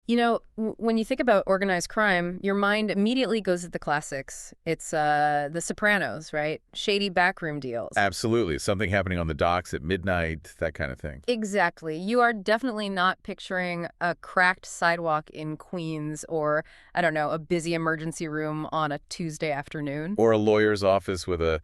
You know, when you think about organized crime, your mind immediately goes to the classics. It's The Sopranos, right? Shady backroom deals. Absolutely. Something happening on the docks at midnight, that kind of thing. Exactly. You are definitely not picturing a cracked sidewalk in Queens or, I don't know, a busy emergency room on a Tuesday afternoon. Or a lawyer's office with a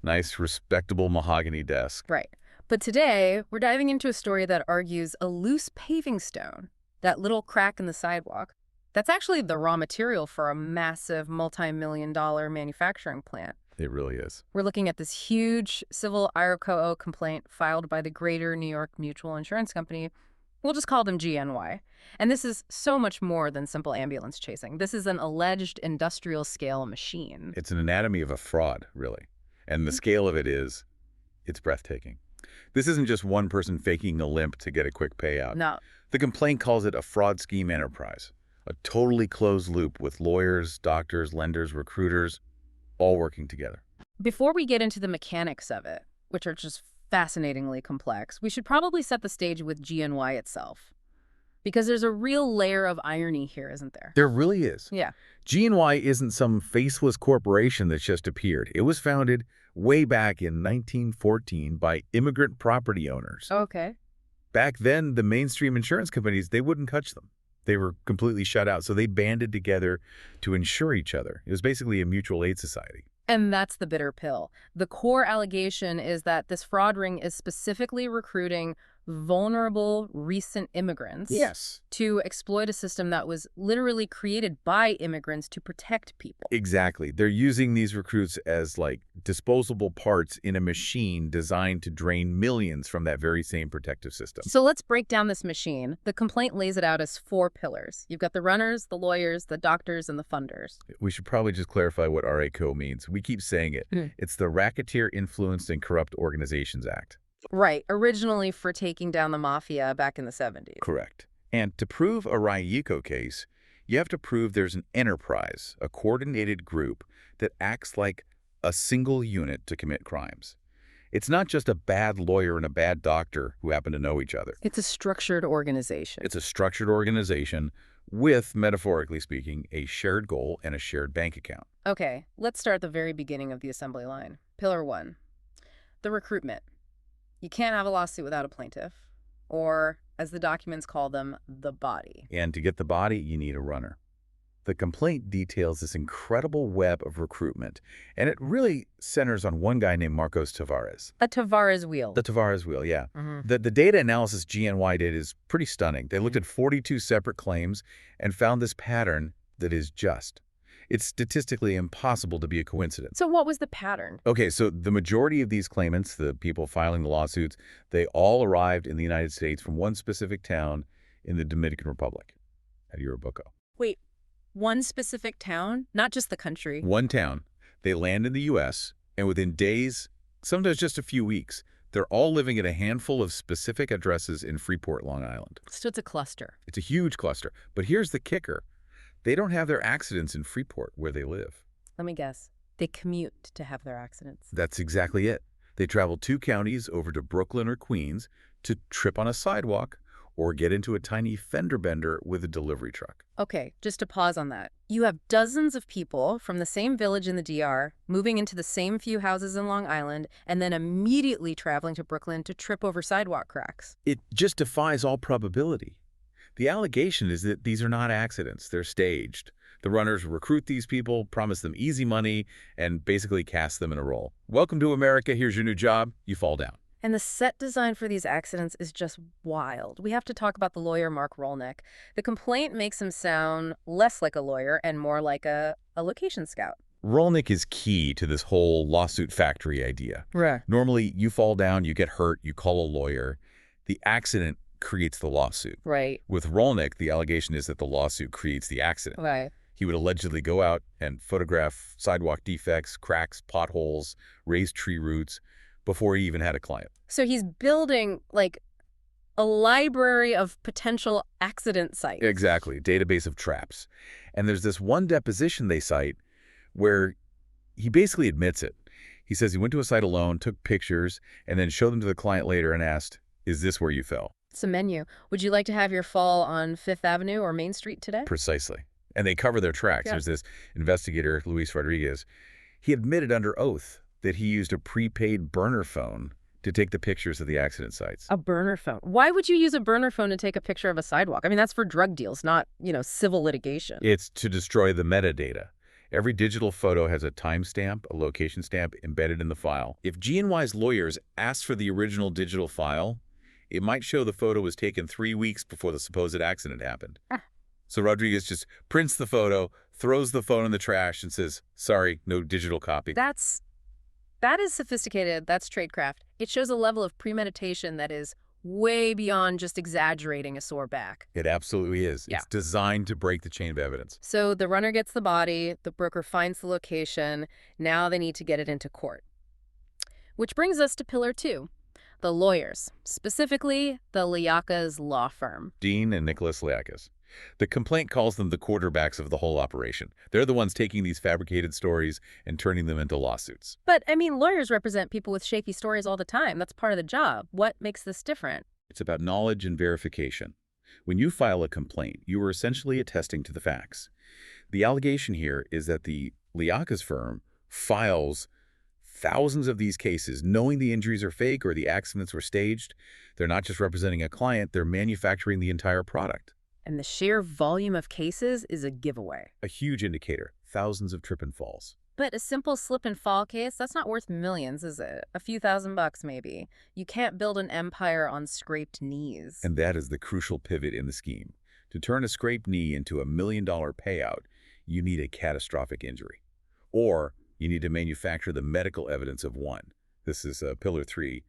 nice, respectable mahogany desk. Right. But today, we're diving into a story that argues a loose paving stone, that little crack in the sidewalk, that's actually the raw material for a massive multi-million-dollar manufacturing plant. It really is. We're looking at this huge civil RICO complaint filed by the Greater New York Mutual Insurance Company. We'll just call them GNY. And this is so much more than simple ambulance chasing. This is an alleged industrial-scale machine. It's an anatomy of a fraud, really. And the scale of it's breathtaking. This isn't just one person faking a limp to get a quick payout. No. The complaint calls it a fraud scheme enterprise, a totally closed loop with lawyers, doctors, lenders, recruiters, all working together. Before we get into the mechanics of it, which are just fascinatingly complex, we should probably set the stage with GNY itself. Because there's a real layer of irony here, isn't there? There really is. Yeah. GNY isn't some faceless corporation that's just appeared. It was founded way back in 1914 by immigrant property owners. Okay. Back then, the mainstream insurance companies, they wouldn't catch them. They were completely shut out, so they banded together to insure each other. It was basically a mutual aid society. And that's the bitter pill. The core allegation is that this fraud ring is specifically recruiting vulnerable recent immigrants to exploit a system that was literally created by immigrants to protect people. Exactly. They're using these recruits as like disposable parts in a machine designed to drain millions from that very same protective system. So let's break down this machine. The complaint lays it out as 4 pillars. You've got the runners, the lawyers, the doctors, and the funders. We should probably just clarify what RICO means. We keep saying it. It's the Racketeer Influenced and Corrupt Organizations Act. Right, originally for taking down the mafia back in the 70s. Correct. And to prove a RICO case, you have to prove there's an enterprise, a coordinated group that acts like a single unit to commit crimes. It's not just a bad lawyer and a bad doctor who happen to know each other. It's a structured organization. It's a structured organization with, metaphorically speaking, a shared goal and a shared bank account. Okay, let's start at the very beginning of the assembly line. Pillar 1, the recruitment. You can't have a lawsuit without a plaintiff, or, as the documents call them, the body. And to get the body, you need a runner. The complaint details this incredible web of recruitment, and it really centers on one guy named Marcos Tavares. A Tavares wheel. The Tavares wheel, yeah. The data analysis GNY did is pretty stunning. They looked at 42 separate claims and found this pattern that is just. It's statistically impossible to be a coincidence. So what was the pattern? Okay, so the majority of these claimants, the people filing the lawsuits, they all arrived in the United States from one specific town in the Dominican Republic, at Urabuco. Wait, one specific town? Not just the country? One town. They land in the U.S., and within days, sometimes just a few weeks, they're all living at a handful of specific addresses in Freeport, Long Island. So it's a cluster. It's a huge cluster. But here's the kicker. They don't have their accidents in Freeport, where they live. Let me guess. They commute to have their accidents. That's exactly it. They travel 2 counties over to Brooklyn or Queens to trip on a sidewalk or get into a tiny fender bender with a delivery truck. Okay, just to pause on that. You have dozens of people from the same village in the DR moving into the same few houses in Long Island and then immediately traveling to Brooklyn to trip over sidewalk cracks. It just defies all probability. The allegation is that these are not accidents. They're staged. The runners recruit these people, promise them easy money, and basically cast them in a role. Welcome to America. Here's your new job. You fall down. And the set design for these accidents is just wild. We have to talk about the lawyer, Mark Rolnick. The complaint makes him sound less like a lawyer and more like a location scout. Rolnick is key to this whole lawsuit factory idea. Right. Normally, you fall down, you get hurt, you call a lawyer. The accident creates the lawsuit. Right. With Rolnick, the allegation is that the lawsuit creates the accident. Right. He would allegedly go out and photograph sidewalk defects, cracks, potholes, raised tree roots before he even had a client. So he's building, like, a library of potential accident sites. Exactly, database of traps. And there's this one deposition they cite where he basically admits it. He says he went to a site alone, took pictures, and then showed them to the client later and asked, "Is this where you fell?" It's a menu. Would you like to have your fall on Fifth Avenue or Main Street today? Precisely. And they cover their tracks. Yeah. There's this investigator, Luis Rodriguez. He admitted under oath that he used a prepaid burner phone to take the pictures of the accident sites. A burner phone. Why would you use a burner phone to take a picture of a sidewalk? I mean, that's for drug deals, not, civil litigation. It's to destroy the metadata. Every digital photo has a timestamp, a location stamp embedded in the file. If GNY's lawyers asked for the original digital file, it might show the photo was taken 3 weeks before the supposed accident happened. So Rodriguez just prints the photo, throws the phone in the trash, and says, sorry, no digital copy. That is sophisticated. That's tradecraft. It shows a level of premeditation that is way beyond just exaggerating a sore back. It absolutely is. Yeah. It's designed to break the chain of evidence. So the runner gets the body, the broker finds the location, now they need to get it into court. Which brings us to pillar 2, the lawyers, specifically the Liakas law firm. Dean and Nicholas Liakas. The complaint calls them the quarterbacks of the whole operation. They're the ones taking these fabricated stories and turning them into lawsuits. But, lawyers represent people with shaky stories all the time. That's part of the job. What makes this different? It's about knowledge and verification. When you file a complaint, you are essentially attesting to the facts. The allegation here is that the Liakas firm files thousands of these cases, knowing the injuries are fake or the accidents were staged. They're not just representing a client, they're manufacturing the entire product. And the sheer volume of cases is a giveaway. A huge indicator, thousands of trip and falls. But a simple slip and fall case, that's not worth millions, is it? A few $1,000 maybe. You can't build an empire on scraped knees. And that is the crucial pivot in the scheme. To turn a scraped knee into $1 million payout, you need a catastrophic injury. Or you need to manufacture the medical evidence of one. This is pillar 3.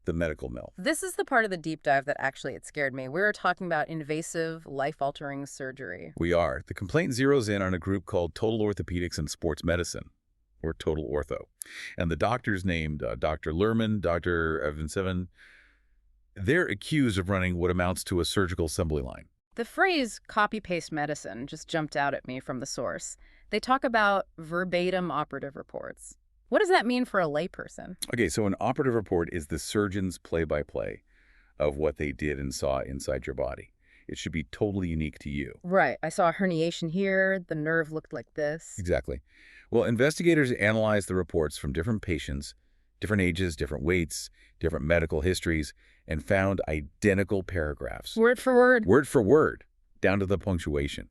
The medical mill. This is the part of the deep dive that it scared me. We were talking about invasive, life-altering surgery. We are. The complaint zeroes in on a group called Total Orthopedics and Sports Medicine, or Total Ortho. And the doctors named Dr. Lerman, Dr. E11, they're accused of running what amounts to a surgical assembly line. The phrase copy-paste medicine just jumped out at me from the source. They talk about verbatim operative reports. What does that mean for a layperson? Okay, so an operative report is the surgeon's play-by-play of what they did and saw inside your body. It should be totally unique to you. Right. I saw a herniation here. The nerve looked like this. Exactly. Well, investigators analyzed the reports from different patients, different ages, different weights, different medical histories, and found identical paragraphs. Word for word? Word for word, down to the punctuation.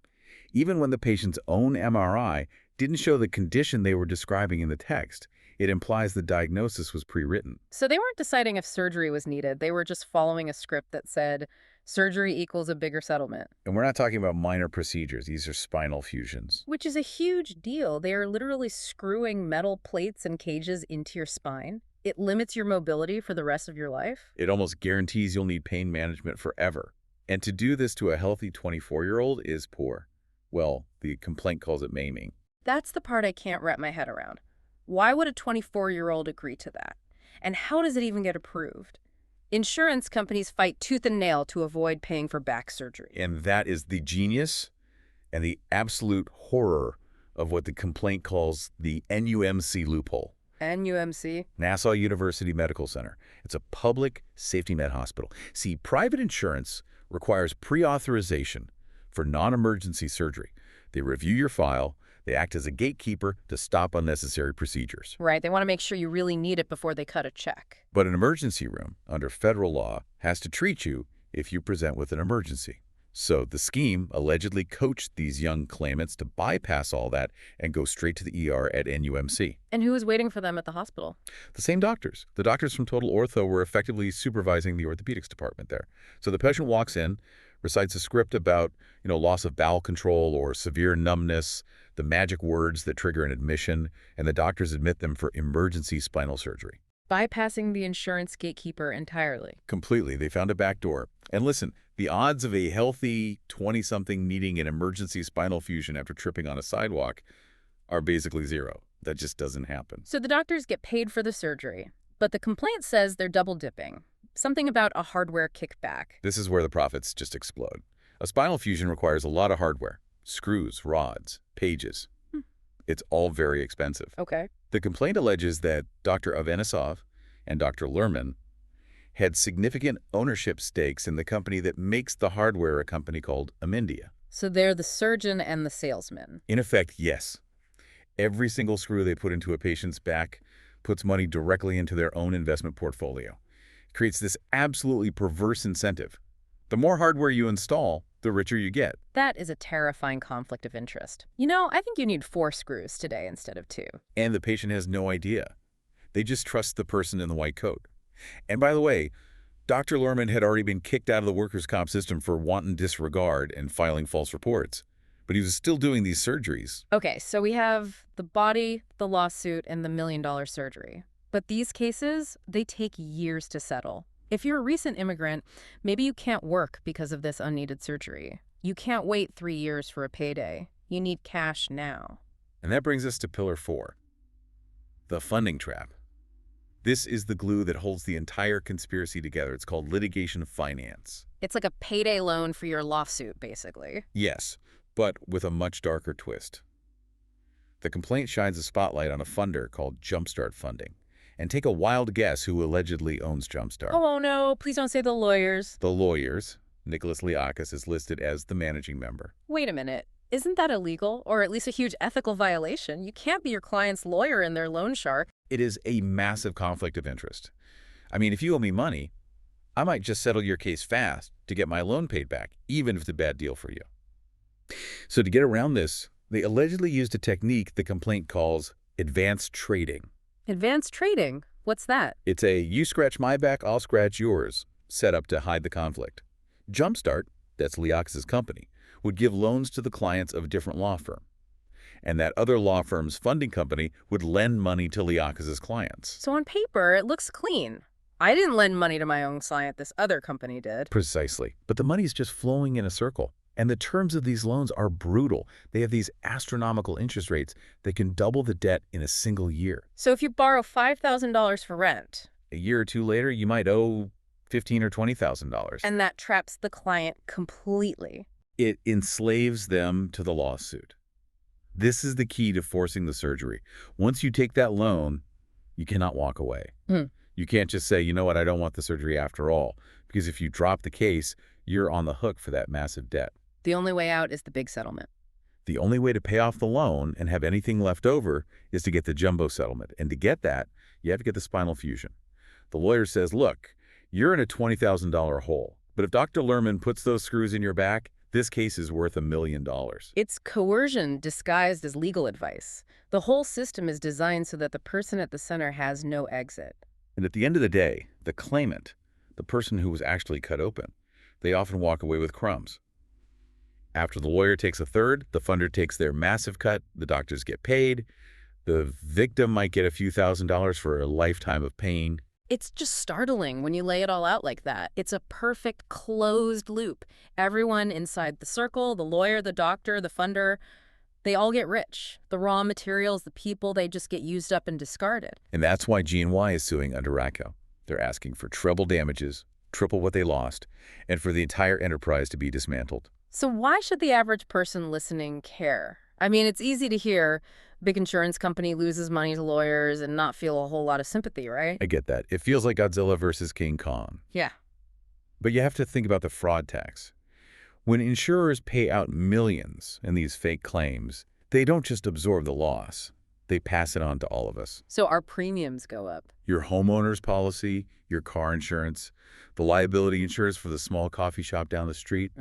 Even when the patient's own MRI didn't show the condition they were describing in the text, it implies the diagnosis was pre-written. So they weren't deciding if surgery was needed. They were just following a script that said, surgery equals a bigger settlement. And we're not talking about minor procedures. These are spinal fusions. Which is a huge deal. They are literally screwing metal plates and cages into your spine. It limits your mobility for the rest of your life. It almost guarantees you'll need pain management forever. And to do this to a healthy 24-year-old is poor. Well, the complaint calls it maiming. That's the part I can't wrap my head around. Why would a 24-year-old agree to that? And how does it even get approved? Insurance companies fight tooth and nail to avoid paying for back surgery. And that is the genius and the absolute horror of what the complaint calls the NUMC loophole. NUMC? Nassau University Medical Center. It's a public safety net hospital. See, private insurance requires pre-authorization for non-emergency surgery. They review your file. They act as a gatekeeper to stop unnecessary procedures. Right. They want to make sure you really need it before they cut a check. But an emergency room, under federal law, has to treat you if you present with an emergency. So the scheme allegedly coached these young claimants to bypass all that and go straight to the ER at NUMC. And who was waiting for them at the hospital? The same doctors. The doctors from Total Ortho were effectively supervising the orthopedics department there. So the patient walks in, recites a script about, loss of bowel control or severe numbness, the magic words that trigger an admission, and the doctors admit them for emergency spinal surgery. Bypassing the insurance gatekeeper entirely. Completely. They found a back door. And listen, the odds of a healthy 20-something needing an emergency spinal fusion after tripping on a sidewalk are basically zero. That just doesn't happen. So the doctors get paid for the surgery, but the complaint says they're double dipping. Something about a hardware kickback. This is where the profits just explode. A spinal fusion requires a lot of hardware. Screws, rods, pages. It's all very expensive. Okay. The complaint alleges that Dr. Avenisov and Dr. Lerman had significant ownership stakes in the company that makes the hardware, a company called Amindia. So they're the surgeon and the salesman. In effect, yes. Every single screw they put into a patient's back puts money directly into their own investment portfolio. It creates this absolutely perverse incentive. The more hardware you install, the richer you get. That is a terrifying conflict of interest. You know, I think you need 4 screws today instead of 2. And the patient has no idea. They just trust the person in the white coat. And by the way, Dr. Lerman had already been kicked out of the workers' comp system for wanton disregard and filing false reports. But he was still doing these surgeries. Okay, so we have the body, the lawsuit, and the $1 million surgery. But these cases, they take years to settle. If you're a recent immigrant, maybe you can't work because of this unneeded surgery. You can't wait 3 years for a payday. You need cash now. And that brings us to Pillar 4, the funding trap. This is the glue that holds the entire conspiracy together. It's called litigation finance. It's like a payday loan for your lawsuit, basically. Yes, but with a much darker twist. The complaint shines a spotlight on a funder called Jumpstart Funding. And take a wild guess who allegedly owns Jumpstart. Oh, no, please don't say the lawyers. The lawyers. Nicholas Liakas is listed as the managing member. Wait a minute. Isn't that illegal, or at least a huge ethical violation? You can't be your client's lawyer in their loan shark. It is a massive conflict of interest. I mean, if you owe me money, I might just settle your case fast to get my loan paid back, even if it's a bad deal for you. So to get around this, they allegedly used a technique the complaint calls advanced trading. Advanced trading? What's that? It's a you scratch my back, I'll scratch yours setup to hide the conflict. Jumpstart, that's Liakas' company, would give loans to the clients of a different law firm. And that other law firm's funding company would lend money to Liakas' clients. So on paper, it looks clean. I didn't lend money to my own client, this other company did. Precisely. But the money's just flowing in a circle. And the terms of these loans are brutal. They have these astronomical interest rates that can double the debt in a single year. So if you borrow $5,000 for rent, a year or two later, you might owe $15,000 or $20,000. And that traps the client completely. It enslaves them to the lawsuit. This is the key to forcing the surgery. Once you take that loan, you cannot walk away. You can't just say, you know what, I don't want the surgery after all. Because if you drop the case, you're on the hook for that massive debt. The only way out is the big settlement. The only way to pay off the loan and have anything left over is to get the jumbo settlement. And to get that, you have to get the spinal fusion. The lawyer says, look, you're in a $20,000 hole. But if Dr. Lerman puts those screws in your back, this case is worth $1 million. It's coercion disguised as legal advice. The whole system is designed so that the person at the center has no exit. And at the end of the day, the claimant, the person who was actually cut open, they often walk away with crumbs. After the lawyer takes a third, the funder takes their massive cut, the doctors get paid, the victim might get a few $1,000s for a lifetime of pain. It's just startling when you lay it all out like that. It's a perfect closed loop. Everyone inside the circle, the lawyer, the doctor, the funder, they all get rich. The raw materials, the people, they just get used up and discarded. And that's why GNY is suing under RICO. They're asking for treble damages, triple what they lost, and for the entire enterprise to be dismantled. So why should the average person listening care? I mean, it's easy to hear big insurance company loses money to lawyers and not feel a whole lot of sympathy, right? I get that. It feels like Godzilla versus King Kong. Yeah. But you have to think about the fraud tax. When insurers pay out millions in these fake claims, they don't just absorb the loss. They pass it on to all of us. So our premiums go up. Your homeowner's policy, your car insurance, the liability insurance for the small coffee shop down the street,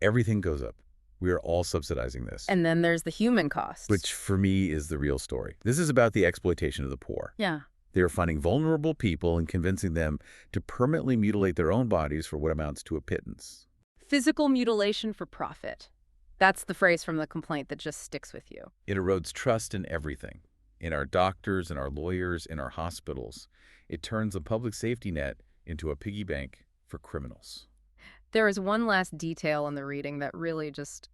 everything goes up. We are all subsidizing this. And then there's the human costs. Which, for me, is the real story. This is about the exploitation of the poor. Yeah. They are finding vulnerable people and convincing them to permanently mutilate their own bodies for what amounts to a pittance. Physical mutilation for profit. That's the phrase from the complaint that just sticks with you. It erodes trust in everything. In our doctors, in our lawyers, in our hospitals. It turns a public safety net into a piggy bank for criminals. There is one last detail in the reading that really just,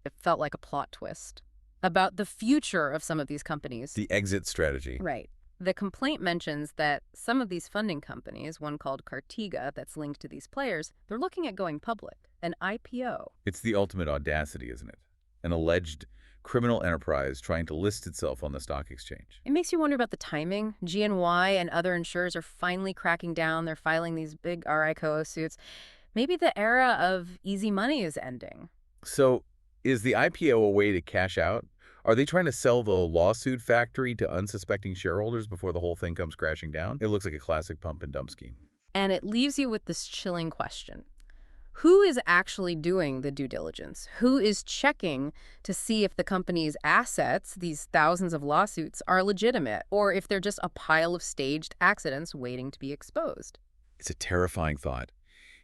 it felt like a plot twist. About the future of some of these companies. The exit strategy. Right. The complaint mentions that some of these funding companies, one called Cartiga that's linked to these players, they're looking at going public, an IPO. It's the ultimate audacity, isn't it? An alleged criminal enterprise trying to list itself on the stock exchange. It makes you wonder about the timing. GNY and other insurers are finally cracking down. They're filing these big RICO suits. Maybe the era of easy money is ending. So, is the IPO a way to cash out? Are they trying to sell the lawsuit factory to unsuspecting shareholders before the whole thing comes crashing down? It looks like a classic pump and dump scheme. And it leaves you with this chilling question. Who is actually doing the due diligence? Who is checking to see if the company's assets, these thousands of lawsuits, are legitimate, or if they're just a pile of staged accidents waiting to be exposed? It's a terrifying thought.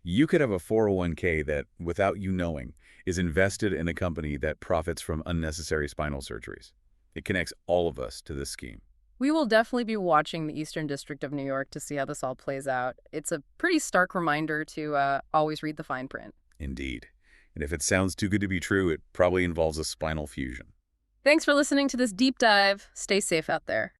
You could have a 401k that, without you knowing, is invested in a company that profits from unnecessary spinal surgeries. It connects all of us to this scheme. We will definitely be watching the Eastern District of New York to see how this all plays out. It's a pretty stark reminder to always read the fine print. Indeed. And if it sounds too good to be true, it probably involves a spinal fusion. Thanks for listening to this deep dive. Stay safe out there.